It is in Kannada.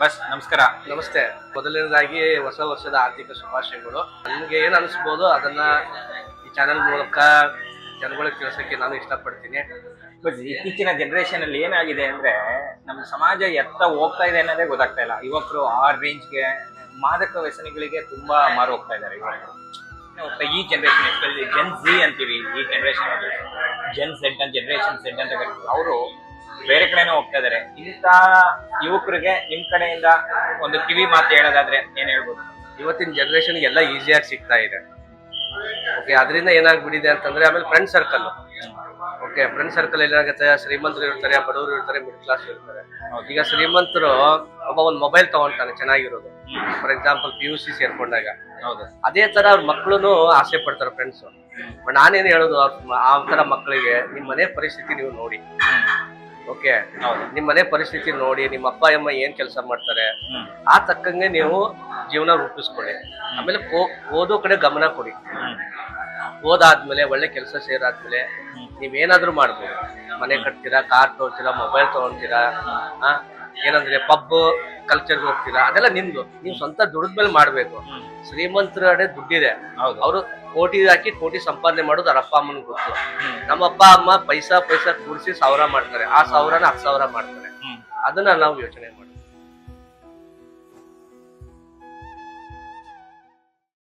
ಬಸ್ ನಮಸ್ಕಾರ. ನಮಸ್ತೆ. ಮೊದಲನೇದಾಗಿ ಹೊಸ ವರ್ಷದ ಆರ್ಥಿಕ ಶುಭಾಶಯಗಳು. ನನಗೆ ಏನು ಅನಿಸ್ಬೋದು ಅದನ್ನ ಈ ಚಾನೆಲ್ ಮೂಲಕ ಜನಗಳಿಗೆ ತಿಳಿಸೋಕ್ಕೆ ನಾನು ಇಷ್ಟಪಡ್ತೀನಿ. ಬಟ್ ಇತ್ತೀಚಿನ ಜನರೇಷನ್ ಅಲ್ಲಿ ಏನಾಗಿದೆ ಅಂದ್ರೆ ನಮ್ಮ ಸಮಾಜ ಎತ್ತ ಹೋಗ್ತಾ ಇದೆ ಅನ್ನೋದೇ ಗೊತ್ತಾಗ್ತಾ ಇಲ್ಲ. ಯುವಕರು ಆ ರೇಂಜ್ಗೆ ಮಾದಕ ವ್ಯಸನಿಗಳಿಗೆ ತುಂಬಾ ಮಾರು ಹೋಗ್ತಾ ಇದ್ದಾರೆ ಯುವಕರು. ಈ ಜನರೇಷನ್ ಎಸ್ಪೆಷಲಿ ಜೆನ್ ಝಿ ಅಂತೀವಿ, ಈ ಜನರೇಷನ್ ಅಲ್ಲಿ ಜೆನ್ ಝೆಡ್ ಅಂತ ಜನರೇಷನ್ ಝೆಡ್ ಅಂತ ಕರೀತೀವಿ. ಅವರು ಬೇರೆ ಕಡೆನೂ ಹೋಗ್ತಾ ಇದಾರೆ. ಇಂಥ ಯುವಕರಿಗೆ ನಿಮ್ ಕಡೆಯಿಂದ ಒಂದು ಕಿವಿ ಮಾತು ಹೇಳೋದಾದ್ರೆ ಏನ್ ಹೇಳ್ಬೋದು? ಇವತ್ತಿನ ಜನರೇಷನ್ಗೆ ಎಲ್ಲ ಈಸಿಯಾಗಿ ಸಿಗ್ತಾ ಇದೆ. ಓಕೆ, ಅದರಿಂದ ಏನಾಗ್ಬಿಟ್ಟಿದೆ ಅಂತಂದ್ರೆ ಆಮೇಲೆ friend circle. Okay, friend circle ಏನಾಗುತ್ತೆ, ಶ್ರೀಮಂತರು ಇರ್ತಾರೆ, ಬಡವರು ಇರ್ತಾರೆ, ಮಿಡಲ್ ಕ್ಲಾಸ್ ಇರ್ತಾರೆ. ಈಗ ಶ್ರೀಮಂತರು ಒಂದು ಮೊಬೈಲ್ ತಗೊಂತಾನೆ ಚೆನ್ನಾಗಿರೋದು, ಫಾರ್ ಎಕ್ಸಾಂಪಲ್ PUC ಸೇರ್ಕೊಂಡಾಗ. ಹೌದು, ಅದೇ ತರ ಅವ್ರ ಮಕ್ಕಳು ಆಸೆ ಪಡ್ತಾರೆ ಫ್ರೆಂಡ್ಸ್. ನಾನೇನು ಹೇಳೋದು ಆ ತರ ಮಕ್ಕಳಿಗೆ, ನಿಮ್ ಮನೆ ಪರಿಸ್ಥಿತಿ ನೀವು ನೋಡಿ. ಓಕೆ, ನಿಮ್ ಮನೆ ಪರಿಸ್ಥಿತಿ ನೋಡಿ, ನಿಮ್ಮ ಅಪ್ಪ ಅಮ್ಮ ಏನ್ ಕೆಲಸ ಮಾಡ್ತಾರೆ ಆ ತಕ್ಕಂಗೆ ನೀವು ಜೀವನ ರೂಪಿಸ್ಕೊಳ್ಳಿ. ಆಮೇಲೆ ಓದೋ ಕಡೆ ಗಮನ ಕೊಡಿ. ಓದಾದ್ಮೇಲೆ ಒಳ್ಳೆ ಕೆಲಸ ಸೇರಾದ್ಮೇಲೆ ನೀವೇನಾದ್ರೂ ಮಾಡ್ಬೋದು. ಮನೆ ಕಟ್ತೀರಾ, ಕಾರ್ ತಗೊಳ್ತೀರಾ, ಮೊಬೈಲ್ ತಗೊಳ್ತೀರಾ, ಏನಂದ್ರೆ ಪಬ್ ಕಲ್ಚರ್ಗೆ ಹೋಗ್ತೀರಾ, ಅದೆಲ್ಲ ನಿಮ್ದು. ನೀವು ಸ್ವಂತ ದುಡಿದ್ಮೇಲೆ ಮಾಡ್ಬೇಕು. ಶ್ರೀಮಂತರ ಕಡೆ ದುಡ್ಡಿದೆ, ಅವರು ಕೋಟಿ ಹಾಕಿ ಕೋಟಿ ಸಂಪಾದನೆ ಮಾಡೋದು ಅವ್ರ ಅಪ್ಪ ಅಮ್ಮನ ಗೊತ್ತು. ನಮ್ಮ ಅಪ್ಪ ಅಮ್ಮ ಪೈಸಾ ಕೂಡಿಸಿ 1000 ಮಾಡ್ತಾರೆ, ಆ 1000ನ 10,000 ಮಾಡ್ತಾರೆ. ಅದನ್ನ ನಾವು ಯೋಚನೆ ಮಾಡ್ತೀವಿ.